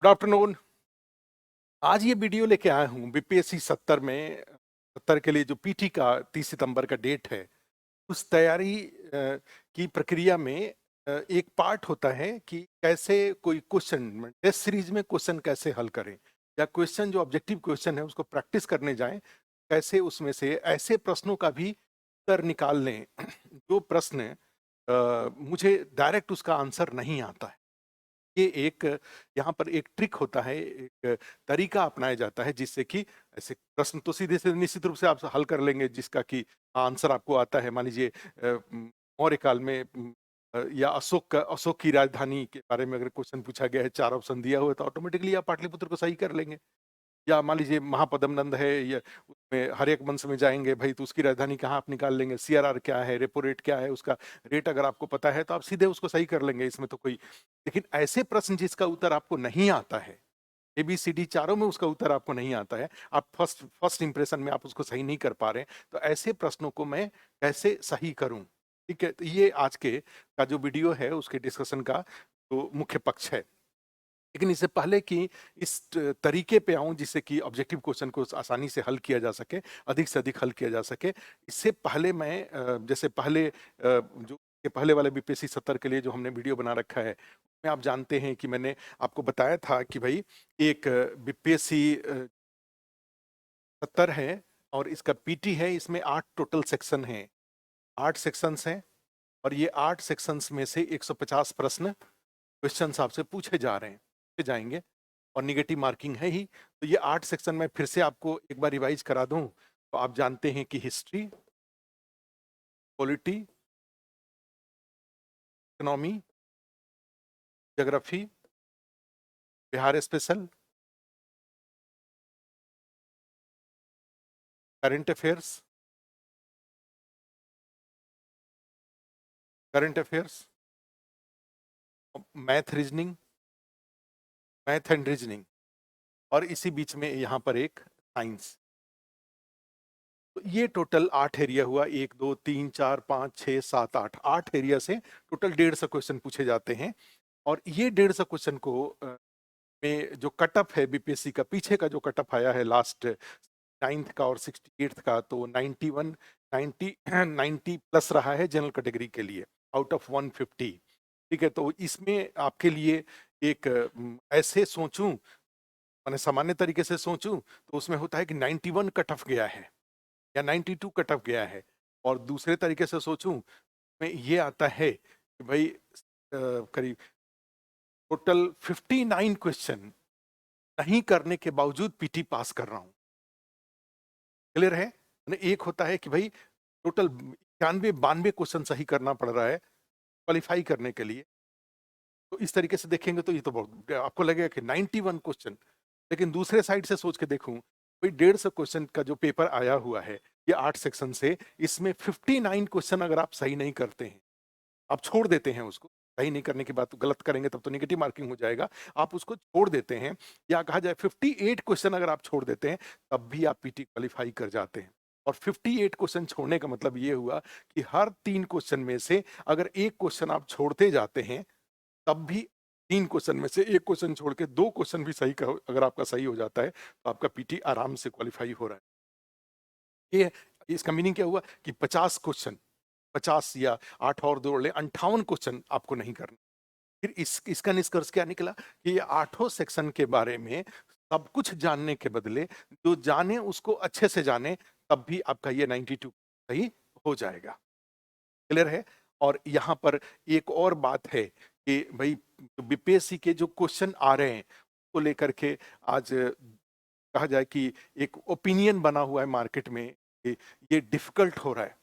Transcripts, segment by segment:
Good afternoon. आज ये video लेके आया हूँ बीपीएससी 70 के लिए जो पीटी का 30 सितंबर का डेट है उस तैयारी की प्रक्रिया में एक पार्ट होता है कि कैसे कोई क्वेश्चन टेस्ट सीरीज में क्वेश्चन कैसे हल करें या क्वेश्चन जो ऑब्जेक्टिव क्वेश्चन है उसको प्रैक्टिस करने जाएं, कैसे उसमें से ऐसे प्रश्नों का भी उत्तर निकाल लें जो प्रश्न मुझे डायरेक्ट उसका आंसर नहीं आता है। ये एक यहाँ पर एक ट्रिक होता है, एक तरीका अपनाया जाता है जिससे कि ऐसे प्रश्न तो सीधे से निश्चित रूप से आप हल कर लेंगे जिसका कि आंसर आपको आता है। मान लीजिए मौर्य काल में या अशोक की राजधानी के बारे में अगर क्वेश्चन पूछा गया है, 4 ऑप्शन दिया हुआ है तो ऑटोमेटिकली आप पाटलिपुत्र को सही कर लेंगे। या मान लीजिए महापद्म नंद है या उसमें हर एक वंश में जाएंगे भाई तो उसकी राजधानी कहाँ आप निकाल लेंगे, सीआरआर क्या है, रेपो रेट क्या है, उसका रेट अगर आपको पता है तो आप सीधे उसको सही कर लेंगे, इसमें तो कोई। लेकिन ऐसे प्रश्न जिसका उत्तर आपको नहीं आता है, एबीसीडी चारों में उसका उत्तर आपको नहीं आता है, आप फर्स्ट फर्स्ट इंप्रेशन में आप उसको सही नहीं कर पा रहे हैं, तो ऐसे प्रश्नों को मैं कैसे सही करूं। ठीक है, तो ये आज के का जो वीडियो है उसके डिस्कशन का तो मुख्य पक्ष है। लेकिन इससे पहले कि इस तरीके पे आऊं जिससे कि ऑब्जेक्टिव क्वेश्चन को आसानी से हल किया जा सके, अधिक से अधिक हल किया जा सके, इससे पहले मैं जैसे पहले जो के पहले वाले बीपीएससी 70 के लिए जो हमने वीडियो बना रखा है उसमें आप जानते हैं कि मैंने आपको बताया था कि भाई एक बीपीएससी 70 है और इसका पीटी है, इसमें 8 टोटल सेक्शन हैं, 8 सेक्शंस हैं और ये 8 सेक्शंस में से 150 प्रश्न क्वेश्चंस आपसे पूछे जा रहे हैं, पूछे जाएंगे और निगेटिव मार्किंग है ही। तो ये 8 सेक्शन में फिर से आपको एक बार रिवाइज करा दूं तो आप जानते हैं कि history, polity, economy, geography, Bihar special, current affairs, current affairs, math reasoning, math and reasoning और इसी बीच में यहाँ पर एक साइंस। तो ये टोटल 8 एरिया हुआ, 1 2 3 4 5 6 7 8, 8 एरिया से टोटल 150 क्वेश्चन पूछे जाते हैं। और ये 150 क्वेश्चन को में जो कटअप है बीपीएससी का, पीछे का जो कटअप आया है लास्ट 9th का और 68th का, तो 91 90 90 प्लस रहा है जनरल कैटेगरी के लिए आउट ऑफ 150। ठीक है, तो इसमें आपके लिए एक ऐसे सोचूं, मैंने सामान्य तरीके से सोचूं तो उसमें होता है कि 91 कट ऑफ गया है या 92 कट ऑफ गया है, और दूसरे तरीके से सोचूं में ये आता है कि भाई करीब टोटल 59 क्वेश्चन नहीं करने के बावजूद पीटी पास कर रहा हूं। क्लियर है? एक होता है कि भाई टोटल 91-92 क्वेश्चन सही करना पड़ रहा है क्वालिफाई करने के लिए। तो इस तरीके से देखेंगे तो ये तो बहुत आपको लगेगा कि 91 क्वेश्चन, लेकिन दूसरे साइड से सोच के देखूं कोई 150 क्वेश्चन का जो पेपर आया हुआ है ये 8 सेक्शन से, इसमें 59 क्वेश्चन अगर आप सही नहीं करते हैं, आप छोड़ देते हैं उसको, सही नहीं करने की बात गलत करेंगे तब तो नेगेटिव मार्किंग हो जाएगा, आप उसको छोड़ देते हैं या कहा जाए 58 क्वेश्चन अगर आप छोड़ देते हैं तब भी आप पीटी क्वालिफाई कर जाते हैं। और 58 क्वेश्चन छोड़ने का मतलब ये हुआ कि हर 3 क्वेश्चन में से अगर एक क्वेश्चन आप छोड़ते जाते हैं तब भी 3 क्वेश्चन में से एक क्वेश्चन छोड़ के 2 क्वेश्चन भी सही अगर आपका सही हो जाता है तो आपका पीटी आराम से क्वालिफाई हो रहा है। ये इसका मीनिंग क्या हुआ कि 50 क्वेश्चन, 50 या 8 और 2 ले 58 क्वेश्चन आपको नहीं करना। फिर इसका निष्कर्ष क्या निकला कि ये 8 सेक्शन के बारे में सब कुछ जानने के बदले जो जाने उसको अच्छे से जाने, तब भी आपका ये 92 सही हो जाएगा। क्लियर है? और यहाँ पर एक और बात है कि भाई बीपीएससी के जो क्वेश्चन आ रहे हैं उसको लेकर के आज कहा जाए कि एक ओपिनियन बना हुआ है मार्केट में कि ये डिफिकल्ट हो रहा है।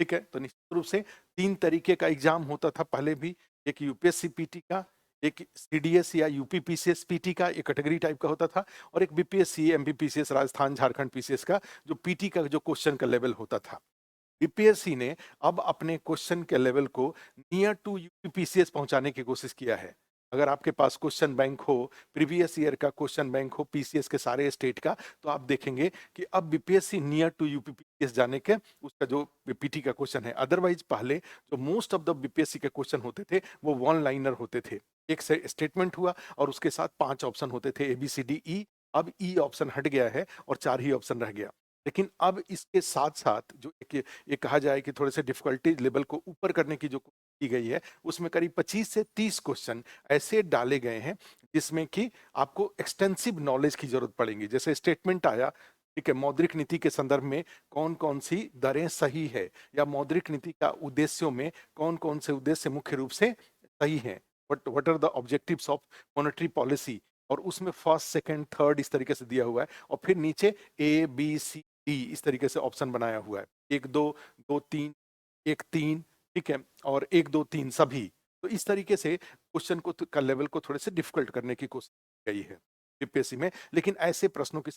ठीक है, तो निश्चित रूप से 3 तरीके का एग्जाम होता था पहले भी, एक यूपीएससी पीटी का, एक सीडीएस या यूपी पीसीएस पीटी का, एक कैटेगरी टाइप का होता था, और एक BPSC MPPCS Rajasthan Jharkhand PCS का जो पीटी का जो क्वेश्चन का लेवल होता था। बीपीएससी ने अब अपने क्वेश्चन के लेवल को नियर टू यूपीपीसीएस पहुंचाने की कोशिश किया है। अगर आपके पास क्वेश्चन बैंक हो, प्रीवियस ईयर का क्वेश्चन बैंक हो पीसीएस के सारे स्टेट का, तो आप देखेंगे कि अब बीपीएससी नियर टू यूपीपीसीएस जाने के उसका जो पीटी का क्वेश्चन है। अदरवाइज पहले जो मोस्ट ऑफ द बीपीएससी के क्वेश्चन होते थे वो वन लाइनर होते थे, एक से स्टेटमेंट हुआ और उसके साथ 5 ऑप्शन होते थे, ABCDE। अब ई ऑप्शन हट गया है और 4 ही ऑप्शन रह गया। लेकिन अब इसके साथ-साथ जो एक ये कहा जाए कि थोड़े से डिफिकल्टी लेवल को ऊपर करने की जो की गई है, उसमें करीब 25 से 30 क्वेश्चन ऐसे डाले गए हैं जिसमें कि आपको एक्सटेंसिव नॉलेज की ज़रूरत पड़ेगी। जैसे स्टेटमेंट आया, ठीक है, मौद्रिक नीति के संदर्भ में कौन-कौन सी दरें सही है, या मौद्रिक नीति का उद्देश्यों में कौन-कौन से उद्देश्य मुख्य रूप से सही हैं। What are the objectives of monetary policy, और उसमें फर्स्ट, सेकंड, थर्ड इस तरीके से दिया हुआ है, और फिर नीचे ABCD इस तरीके से ऑप्शन बनाया हुआ है। 1 2 2 3 1 3, ठीक है, और 1 2 3 सभी। तो इस तरीके से क्वेश्चन को का लेवल को थोड़े से डिफिकल्ट करने की कोशिश की गई है यूपीएससी में। लेकिन ऐसे प्रश्नों की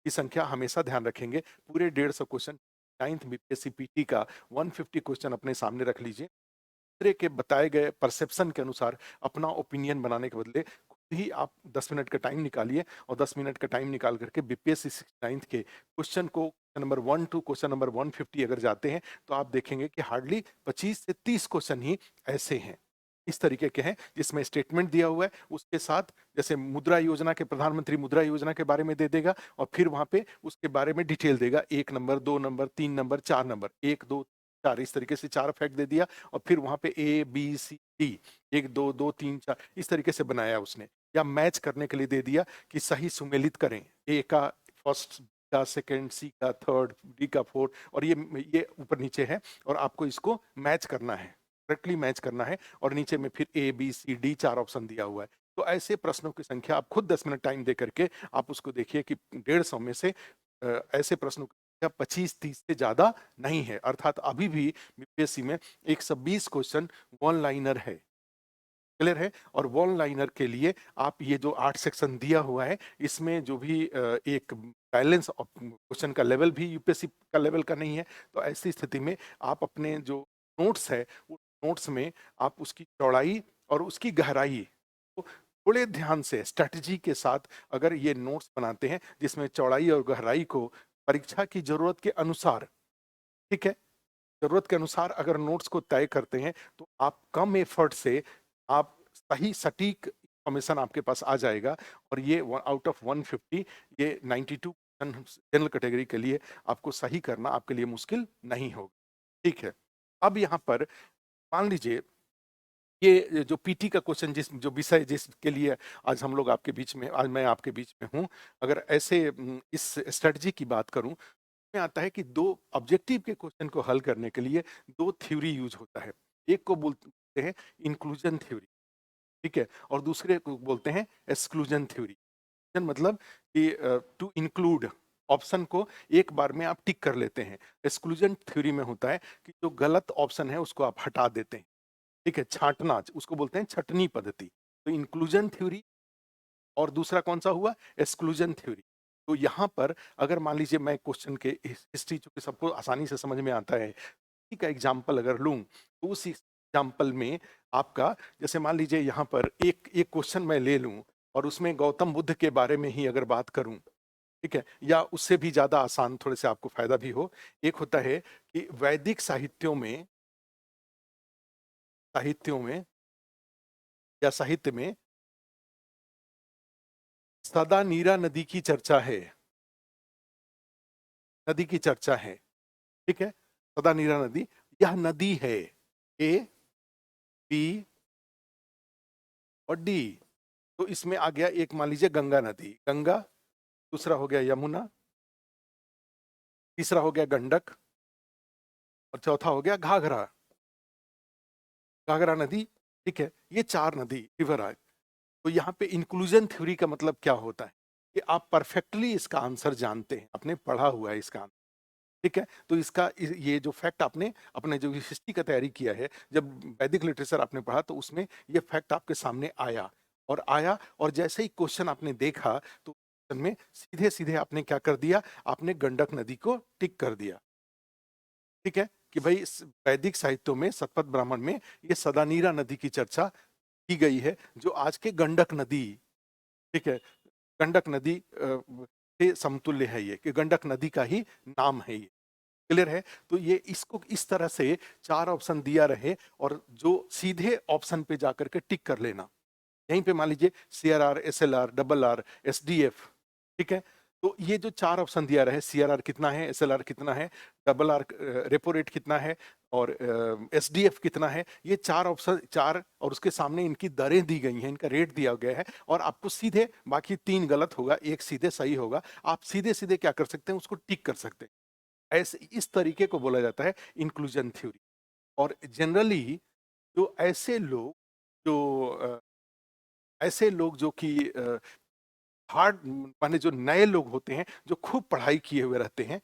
संख्या हमेशा ध्यान रखेंगे। पूरे 150 क्वेश्चन 9th बीपीएससी पीटी का 150 क्वेश्चन अपने सामने रख लीजिए। दूसरे के बताए गए परसेप्शन के अनुसार अपना ओपिनियन बनाने के बदले खुद ही आप 10 मिनट का टाइम निकालिए, और 10 मिनट का टाइम निकाल करके बीपीएससी 9th के क्वेश्चन को नंबर 1 टू क्वेश्चन नंबर 150 अगर जाते हैं तो आप देखेंगे कि हार्डली 25 से 30 क्वेश्चन ही ऐसे हैं, इस तरीके के हैं जिसमें स्टेटमेंट दिया हुआ है, उसके साथ जैसे मुद्रा योजना के, प्रधानमंत्री मुद्रा योजना के बारे में दे देगा, और फिर वहां पे उसके बारे में डिटेल देगा, 1 नंबर, 2 नंबर, 3 नंबर, 4 नंबर, 1 2 4 इस तरीके से 4 फैक्ट दे दिया, और फिर वहां पे ABCD 1 2 2 3 4 इस तरीके से बनाया उसने, या मैच करने के लिए दे दिया कि सही सुमेलित करें, ए का फर्स्ट, का सेकंड, सी का थर्ड, डी का फोर्थ, और ये ऊपर नीचे है, और आपको इसको मैच करना है, करेक्टली मैच करना है, और नीचे में फिर ABCD 4 ऑप्शन दिया हुआ है। तो ऐसे प्रश्नों की संख्या आप खुद 10 मिनट टाइम दे करके आप उसको देखिए कि 150 में से ऐसे प्रश्नों की संख्या 25-30 से ज्यादा नहीं है, अर्थात अभी भी बीपीएससी में 120 क्वेश्चन वन लाइनर है। क्लियर है? और वन लाइनर के लिए आप ये जो 8 सेक्शन दिया हुआ है, इसमें जो भी एक बैलेंस ऑफ क्वेश्चन का लेवल भी यूपीएससी का लेवल का नहीं है। तो ऐसी स्थिति में आप अपने जो नोट्स है, उस नोट्स में आप उसकी चौड़ाई और उसकी गहराई को थोड़े ध्यान से स्ट्रैटेजी के साथ अगर ये नोट्स बनाते हैं, जिसमें चौड़ाई और गहराई को परीक्षा की ज़रूरत के अनुसार, ठीक है? ज़रूरत के अनुसार अगर नोट्स को तय करते हैं, तो आप कम एफर्ट से आप सही सटीक इन्फॉर्मेशन आपके पास आ जाएगा, और ये आउट ऑफ 150 ये 92 जनरल कैटेगरी के लिए आपको सही करना आपके लिए मुश्किल नहीं होगा। ठीक है। अब यहाँ पर मान लीजिए ये जो पीटी का क्वेश्चन, जिस जो विषय जिसके लिए आज हम लोग आपके बीच में, आज मैं आपके बीच में हूँ, अगर ऐसे इस स्ट्रेटजी की बात करूँ में आता है कि दो ऑब्जेक्टिव के क्वेश्चन को हल करने के लिए दो थ्योरी यूज होता है। एक को बोलते हैं इंक्लूजन थ्योरी, ठीक है, और दूसरे को बोलते हैं एक्सक्लूजन थ्योरी। मतलब कि टू इंक्लूड ऑप्शन को एक बार में आप टिक कर लेते हैं। एक्सक्लूजन थ्योरी में होता है कि जो गलत ऑप्शन है उसको आप हटा देते हैं, ठीक है, छांटना, उसको बोलते हैं छटनी पद्धति। तो इंक्लूजन थ्योरी, और दूसरा कौन सा हुआ, एक्सक्लूजन थ्योरी। तो यहाँ पर अगर मान लीजिए मैं क्वेश्चन के हिस्ट्री, चूंकि सबको आसानी से समझ में आता है, इसी का एग्जाम्पल अगर लूं, तो उस एग्जाम्पल में आपका, जैसे मान लीजिए यहाँ पर एक एक क्वेश्चन मैं ले लूं और उसमें गौतम बुद्ध के बारे में ही अगर बात करूं, ठीक है, या उससे भी ज्यादा आसान, थोड़े से आपको फायदा भी हो। एक होता है कि वैदिक साहित्यों में या साहित्य में सदा नीरा नदी की चर्चा है, नदी की चर्चा है, ठीक है, सदा नीरा नदी, यह नदी है ए, बी और डी। तो इसमें आ गया एक, मान लीजिए गंगा नदी, गंगा, दूसरा हो गया यमुना, तीसरा हो गया गंडक, और चौथा हो गया घाघरा, घाघरा नदी, ठीक है, ये 4 नदी रिवर आए। तो यहाँ पे इंक्लूजन थ्योरी का मतलब क्या होता है कि आप परफेक्टली इसका आंसर जानते हैं, आपने पढ़ा हुआ है इसका, ठीक है। तो इसका ये जो फैक्ट आपने अपने जो हिस्ट्री का तैयारी किया है, जब वैदिक लिटरेचर आपने पढ़ा तो उसमें ये फैक्ट आपके सामने आया, और जैसे ही क्वेश्चन आपने देखा तो क्वेश्चन में सीधे सीधे आपने क्या कर दिया, आपने गंडक नदी को टिक कर दिया, ठीक है, कि भाई इस वैदिक साहित्यों में, सतपथ ब्राह्मण में ये सदानीरा नदी की चर्चा की गई है, जो आज के गंडक नदी, ठीक है, गंडक नदी से समतुल्य है, ये कि गंडक नदी का ही नाम है ये। क्लियर है? तो ये इसको इस तरह से 4 ऑप्शन दिया रहे, और जो सीधे ऑप्शन पे जाकर के टिक कर लेना, यहीं पे मान लीजिए CRR, SLR, RRR, SDF, ठीक है। तो ये जो 4 ऑप्शन दिया रहा है, CRR कितना है, SLR कितना है, RRR रेपो रेट कितना है और SDF कितना है, ये 4 ऑप्शन, 4 और उसके सामने इनकी दरें दी गई हैं, इनका रेट दिया गया है और आपको सीधे, बाकी 3 गलत होगा, 1 सीधे सही होगा, आप सीधे-सीधे क्या कर सकते हैं, उसको टिक कर सकते हैं। ऐसे इस तरीके को बोला जाता है इंक्लूजन थ्योरी। और जनरली जो ऐसे लोग जो कि हार्ड माने जो नए लोग होते हैं, जो खूब पढ़ाई किए हुए रहते हैं,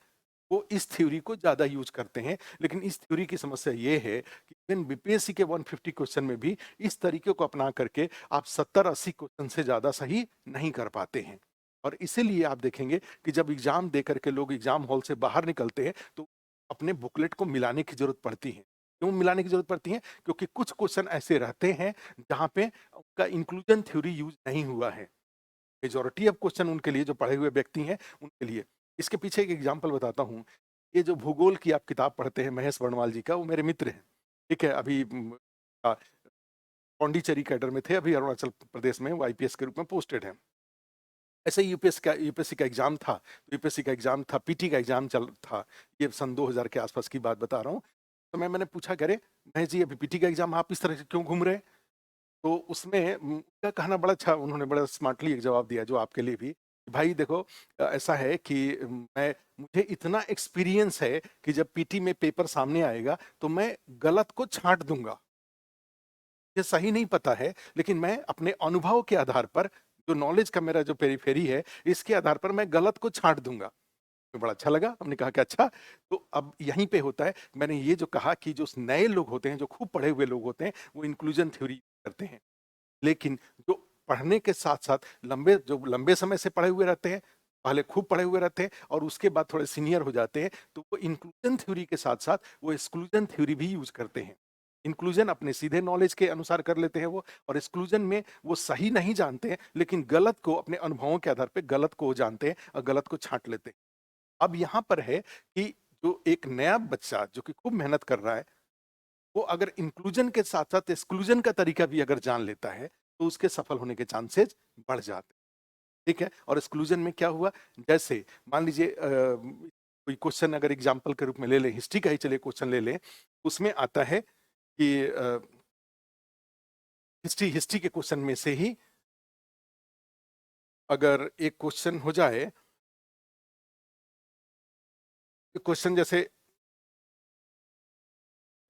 वो इस थ्योरी को ज़्यादा यूज़ करते हैं। लेकिन इस थ्योरी की समस्या ये है कि इवन बीपीएससी के 150 क्वेश्चन में भी इस तरीके को अपना करके आप 70-80 क्वेश्चन से ज़्यादा सही नहीं कर पाते हैं। और इसीलिए आप देखेंगे कि जब एग्ज़ाम दे कर के लोग एग्ज़ाम हॉल से बाहर निकलते हैं, तो अपने बुकलेट को मिलाने की ज़रूरत पड़ती है। क्यों मिलाने की ज़रूरत पड़ती है? क्योंकि कुछ क्वेश्चन ऐसे रहते हैं, जहाँ पे उनका इंक्लूजन थ्योरी यूज़ नहीं हुआ है। मेजॉरिटी ऑफ क्वेश्चन उनके लिए, जो पढ़े हुए व्यक्ति हैं उनके लिए। इसके पीछे एक एग्जांपल बताता हूँ। ये जो भूगोल की आप किताब पढ़ते हैं महेश वर्णवाल जी का, वो मेरे मित्र हैं। ठीक है, अभी पौंडीचेरी कैडर में थे, अभी अरुणाचल प्रदेश में वो आईपीएस के रूप में पोस्टेड हैं। ऐसे ही यूपीएससी का एग्जाम था, यूपीएससी का एग्जाम था, पीटी का एग्जाम चल था। ये सन 2000 के आसपास की बात बता रहा हूँ। तो मैंने पूछा, कह रहे महेश जी अभी पीटी का एग्जाम आप इस तरह से क्यों घूम रहे हैं? तो उसमें उनका कहना बड़ा अच्छा, उन्होंने बड़ा स्मार्टली एक जवाब दिया जो आपके लिए भी, भाई देखो ऐसा है कि मैं मुझे इतना एक्सपीरियंस है कि जब पीटी में पेपर सामने आएगा तो मैं गलत को छांट दूंगा। ये सही नहीं पता है, लेकिन मैं अपने अनुभव के आधार पर, जो नॉलेज का मेरा जो पेरीफेरी है, इसके आधार पर मैं गलत को छांट दूंगा। तो बड़ा अच्छा लगा, हमने कहा कि अच्छा। तो अब यहीं पे होता है, मैंने ये जो कहा कि जो नए लोग होते हैं, जो खूब पढ़े हुए लोग होते हैं, वो इंक्लूजन थ्योरी करते हैं। लेकिन जो पढ़ने के साथ-साथ लंबे समय से पढ़े हुए रहते हैं, पहले खूब पढ़े हुए रहते हैं और उसके बाद थोड़े सीनियर हो जाते हैं, तो वो इंक्लूजन थ्योरी के साथ-साथ वो एक्सक्लूजन थ्योरी भी यूज़ करते हैं। इंक्लूजन अपने सीधे नॉलेज के अनुसार कर लेते हैं वो, और एक्सक्लूजन में वो सही नहीं जानते हैं, लेकिन गलत को अपने अनुभवों के आधार पे गलत को वो जानते हैं और गलत को छाँट लेते हैं। अब यहाँ पर है कि जो एक नया बच्चा जो कि खूब मेहनत कर रहा है, वो अगर इंक्लूजन के साथ-साथ एक्सक्लूजन का तरीका भी अगर जान लेता है, तो उसके सफल होने के चांसेस बढ़ जाते हैं। ठीक है? और एक्सक्लूजन में क्या हुआ, जैसे मान लीजिए कोई क्वेश्चन अगर एग्जांपल के रूप में ले लें, हिस्ट्री का ही चलिए क्वेश्चन ले लें, उसमें आता है कि हिस्ट्री हिस्ट्री के क्वेश्चन में से ही अगर एक क्वेश्चन हो जाए, क्वेश्चन जैसे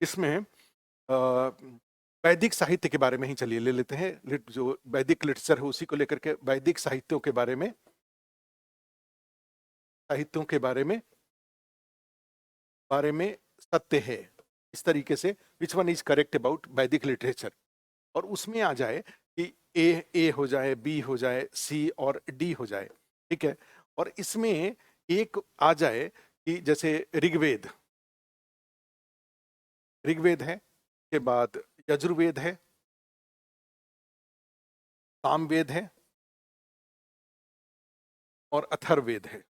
इसमें वैदिक साहित्य के बारे में ही चलिए ले लेते हैं, जो वैदिक लिटरेचर है उसी को लेकर के वैदिक साहित्यों के बारे में सत्य है, इस तरीके से which one is correct about वैदिक लिटरेचर, और उसमें आ जाए कि ए हो जाए, बी हो जाए, सी और डी हो जाए। ठीक है, और इसमें एक आ जाए कि जैसे ऋग्वेद है, के बाद यजुर्वेद है, सामवेद है और अथर्ववेद है,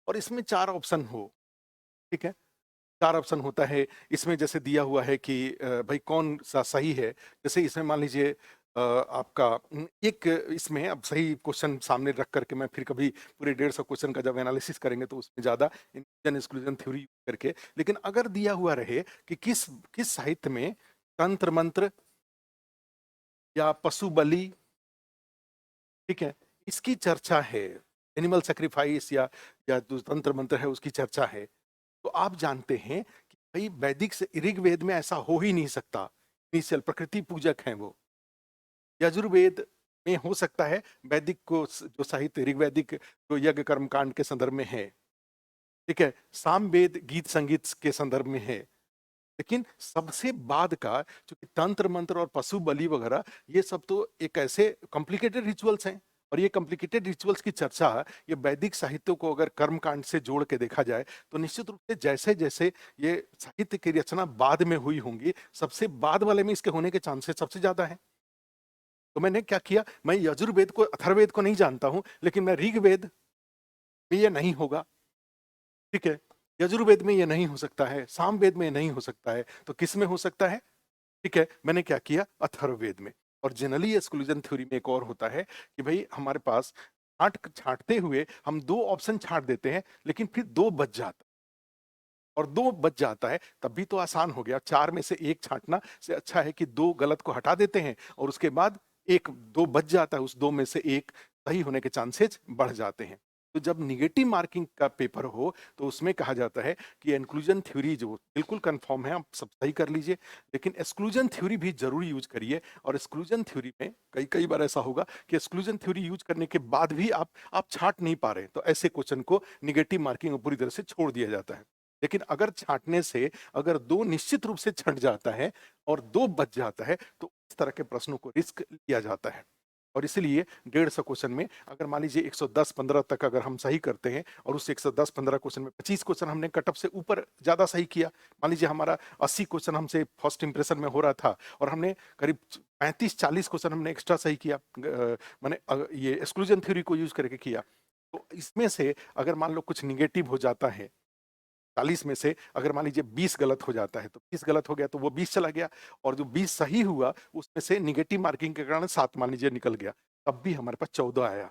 और इसमें 4 ऑप्शन हो। ठीक है, 4 ऑप्शन होता है इसमें, जैसे दिया हुआ है कि भाई कौन सा सही है। जैसे इसमें मान लीजिए आपका एक इसमें अब सही क्वेश्चन सामने रख करके, मैं फिर कभी पूरे 150 क्वेश्चन का जब एनालिसिस करेंगे तो उसमें ज़्यादा इंक्लूजन एक्सक्लूजन थ्योरी करके, लेकिन अगर दिया हुआ रहे कि किस किस साहित्य में तंत्र मंत्र या पशु बलि, ठीक है, इसकी चर्चा है, एनिमल सैक्रिफाइस या जो तंत्र मंत्र है उसकी चर्चा है, तो आप जानते हैं कि भाई वैदिक से ऋग्वेद में ऐसा हो ही नहीं सकता। इनिशियल प्रकृति पूजक हैं वो। यजुर्वेद में हो सकता है, वैदिक को जो साहित्य ऋग्वैदिक जो यज्ञ कर्म कांड के संदर्भ में है। ठीक है, सामवेद गीत संगीत के संदर्भ में है। लेकिन सबसे बाद का चूंकि तंत्र मंत्र और पशु बलि वगैरह, ये सब तो एक ऐसे कॉम्प्लिकेटेड रिचुअल्स हैं, और ये कॉम्प्लिकेटेड रिचुअल्स की चर्चा ये वैदिक साहित्य को अगर कर्म कांड से जोड़ के देखा जाए, तो निश्चित रूप से जैसे जैसे ये साहित्य की रचना बाद में हुई होंगी, सबसे बाद वाले में इसके होने के चांसेस सबसे ज्यादा है। तो मैंने क्या किया, मैं यजुर्वेद को अथर्ववेद को नहीं जानता हूं, लेकिन मैं ऋग्वेद में ये नहीं होगा। ठीक है, यजुर्वेद में ये नहीं हो सकता है, सामवेद में ये नहीं हो सकता है, तो किस में हो सकता है? ठीक है, मैंने क्या किया, अथर्ववेद में। और जनरली एक्सक्लूजन थ्योरी में एक और होता है कि भाई हमारे पास छांटते हुए हम 2 ऑप्शन छांट देते हैं, लेकिन फिर 2 बच जाता है, और 2 बच जाता है तब भी तो आसान हो गया। 4 में से 1 छांटना से अच्छा है कि 2 गलत को हटा देते हैं और उसके बाद 2 बच जाता है, उस 2 में से 1 सही होने के चांसेस बढ़ जाते हैं। तो जब नेगेटिव मार्किंग का पेपर हो तो उसमें कहा जाता है कि इंक्लूजन थ्योरी जो बिल्कुल कंफर्म है, आप सब सही कर लीजिए, लेकिन एक्सक्लूजन थ्योरी भी जरूर यूज करिए। और एक्सक्लूजन थ्योरी में कई कई बार ऐसा होगा कि एक्सक्लूजन थ्योरी यूज करने के बाद भी आप छांट नहीं पा रहे, तो ऐसे क्वेश्चन को निगेटिव मार्किंग पूरी तरह से छोड़ दिया जाता है। लेकिन अगर छांटने से अगर 2 निश्चित रूप से छंट जाता है और 2 बच जाता है, तो इस तरह के प्रश्नों को रिस्क लिया जाता है। और इसलिए 150 क्वेश्चन में अगर मान लीजिए 110-15 तक अगर हम सही करते हैं और उस 110-15 क्वेश्चन में 25 क्वेश्चन हमने कट ऑफ से ऊपर ज्यादा सही किया, मान लीजिए हमारा 80 क्वेश्चन हमसे फर्स्ट इंप्रेशन में हो रहा था और हमने करीब 35-40 क्वेश्चन हमने एक्स्ट्रा सही किया, माने ये एक्सक्लूजन थ्योरी को यूज करके किया, तो इसमें से अगर मान लो कुछ निगेटिव हो जाता है, 40 में से अगर मान लीजिए 20 गलत हो जाता है, तो 20 गलत हो गया तो वो 20 चला गया, और जो 20 सही हुआ उसमें से निगेटिव मार्किंग के कारण 7 मान लीजिए निकल गया, तब भी हमारे पास 14 आया।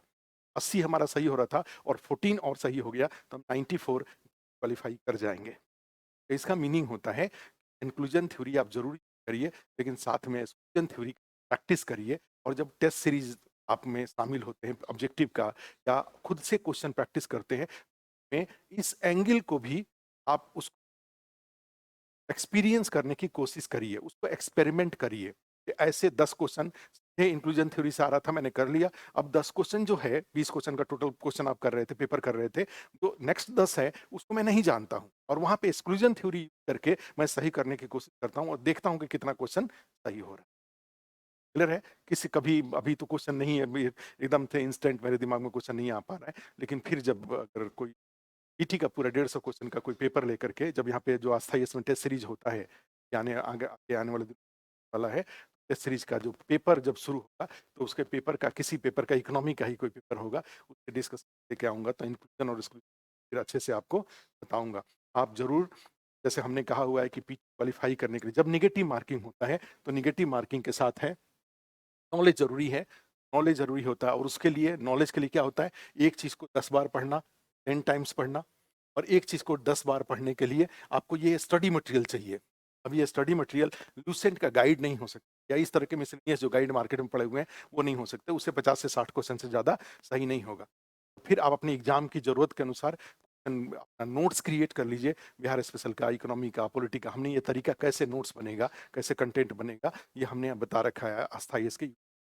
80 हमारा सही हो रहा था और 14 और सही हो गया, तो हम 94 क्वालिफाई कर जाएंगे। तो इसका मीनिंग होता है इंक्लूजन थ्योरी आप जरूर करिए, लेकिन साथ में एक्सक्लूजन थ्योरी प्रैक्टिस करिए। और जब टेस्ट सीरीज आप में शामिल होते हैं ऑब्जेक्टिव का, या खुद से क्वेश्चन प्रैक्टिस करते हैं, में इस एंगल को भी आप उस एक्सपीरियंस करने की कोशिश करिए, उसको एक्सपेरिमेंट करिए कि ऐसे 10 क्वेश्चन सीधे इंक्लूजन थ्योरी से आ रहा था, मैंने कर लिया, अब 10 क्वेश्चन जो है, 20 क्वेश्चन का टोटल क्वेश्चन आप कर रहे थे, पेपर कर रहे थे, तो नेक्स्ट 10 है उसको मैं नहीं जानता हूं, और वहां पे एक्सक्लूजन थ्योरी करके मैं सही करने की कोशिश करता हूं और देखता हूं कि कितना क्वेश्चन सही हो रहा है। क्लियर है? किसी कभी अभी तो क्वेश्चन नहीं है, एकदम से इंस्टेंट मेरे दिमाग में क्वेश्चन नहीं आ पा रहा है, लेकिन फिर जब अगर कोई ईटी का पूरा 150 क्वेश्चन का कोई पेपर लेकर के, जब यहाँ पे जो अस्थायी टेस्ट सीरीज होता है, आने आगे आने वाले दिन वाला है, टेस्ट सीरीज का जो पेपर जब शुरू होगा, तो उसके पेपर का, किसी पेपर का, इकोनॉमी का ही कोई पेपर होगा, उसके डिस्कस लेके आऊंगा, तो इंक्लूजन और एक्सक्लूजन फिर अच्छे से आपको बताऊंगा। आप जरूर, जैसे हमने कहा हुआ है कि पी क्वालिफाई करने के लिए जब निगेटिव मार्किंग होता है, तो निगेटिव मार्किंग के साथ है नॉलेज जरूरी है, नॉलेज जरूरी होता है। और उसके लिए, नॉलेज के लिए क्या होता है, एक चीज को 10 बार पढ़ना, 10 टाइम्स पढ़ना, और एक चीज को 10 बार पढ़ने के लिए आपको ये स्टडी मटेरियल चाहिए। अब ये स्टडी मटेरियल लूसेंट का गाइड नहीं हो सकता, या इस तरह के मिसलेनियस जो गाइड मार्केट में पड़े हुए हैं वो नहीं हो सकते, उससे 50 से 60 क्वेश्चन से ज्यादा सही नहीं होगा। फिर आप अपनी एग्जाम की जरूरत के अनुसार अपना नोट्स क्रिएट कर लीजिए, बिहार स्पेशल का, इकोनॉमी का, पॉलिटी का, हमने ये तरीका कैसे नोट्स बनेगा, कैसे कंटेंट बनेगा, ये हमने बता रखा है अस्थाई इसके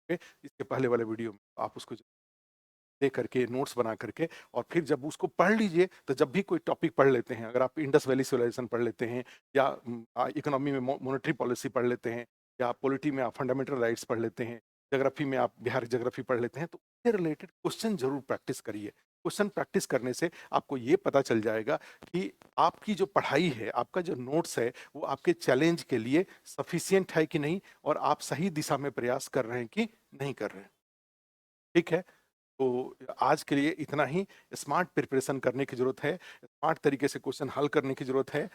इसके पहले वाले वीडियो में, आप उसको दे करके नोट्स बना करके, और फिर जब उसको पढ़ लीजिए, तो जब भी कोई टॉपिक पढ़ लेते हैं, अगर आप इंडस वैली सिविलाइजेशन पढ़ लेते हैं, या इकोनॉमी में मॉनेटरी पॉलिसी पढ़ लेते हैं, या पॉलिटी में आप फंडामेंटल राइट्स पढ़ लेते हैं, ज्योग्राफी में आप बिहार ज्योग्राफी पढ़ लेते हैं, तो उससे रिलेटेड क्वेश्चन जरूर प्रैक्टिस करिए। क्वेश्चन प्रैक्टिस करने से आपको ये पता चल जाएगा कि आपकी जो पढ़ाई है, आपका जो नोट्स है, वो आपके चैलेंज के लिए सफिशियंट है कि नहीं, और आप सही दिशा में प्रयास कर रहे हैं कि नहीं कर रहे हैं। ठीक है, तो आज के लिए इतना ही। स्मार्ट प्रिपरेशन करने की जरूरत है, स्मार्ट तरीके से क्वेश्चन हल करने की जरूरत है,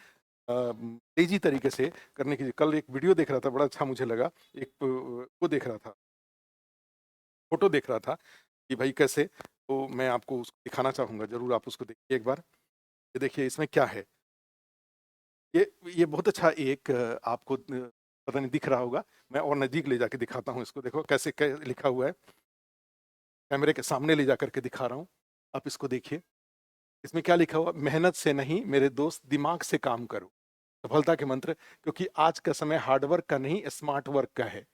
तेजी तरीके से करने की। कल एक वीडियो देख रहा था, बड़ा अच्छा मुझे लगा, एक वो देख रहा था, फोटो देख रहा था कि भाई कैसे, तो मैं आपको उसको दिखाना चाहूंगा, जरूर आप उसको देखिए एक बार। ये देखिए इसमें क्या है, ये बहुत अच्छा एक आपको पता नहीं दिख रहा होगा, मैं और नजदीक ले जाके दिखाता हूँ इसको, देखो कैसे लिखा हुआ है, कैमरे के सामने ले जाकर के दिखा रहा हूँ, आप इसको देखिए। इसमें क्या लिखा हुआ, मेहनत से नहीं मेरे दोस्त, दिमाग से काम करो, सफलता के मंत्र, क्योंकि आज का समय हार्ड वर्क का नहीं, स्मार्ट वर्क का है।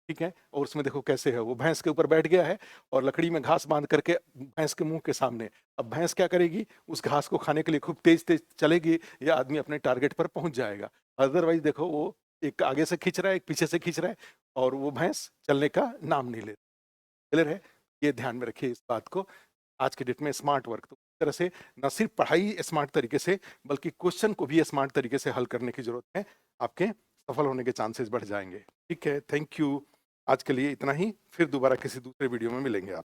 ठीक है, और उसमें देखो कैसे है, वो भैंस के ऊपर बैठ गया है और लकड़ी में घास बांध करके भैंस के मुंह के सामने, अब भैंस क्या करेगी, उस घास को खाने के लिए खूब तेज तेज चलेगी, या आदमी अपने टारगेट पर पहुंच जाएगा। अदरवाइज देखो, वो एक आगे से खींच रहा है, एक पीछे से खींच रहा है, और वो भैंस चलने का नाम नहीं ले। क्लियर है? ये ध्यान में रखिए इस बात को। आज के डेट में स्मार्ट वर्क, तो इस तरह से न सिर्फ पढ़ाई स्मार्ट तरीके से, बल्कि क्वेश्चन को भी स्मार्ट तरीके से हल करने की जरूरत है, आपके सफल होने के चांसेस बढ़ जाएंगे। ठीक है, थैंक यू। आज के लिए इतना ही, फिर दोबारा किसी दूसरे वीडियो में मिलेंगे आप।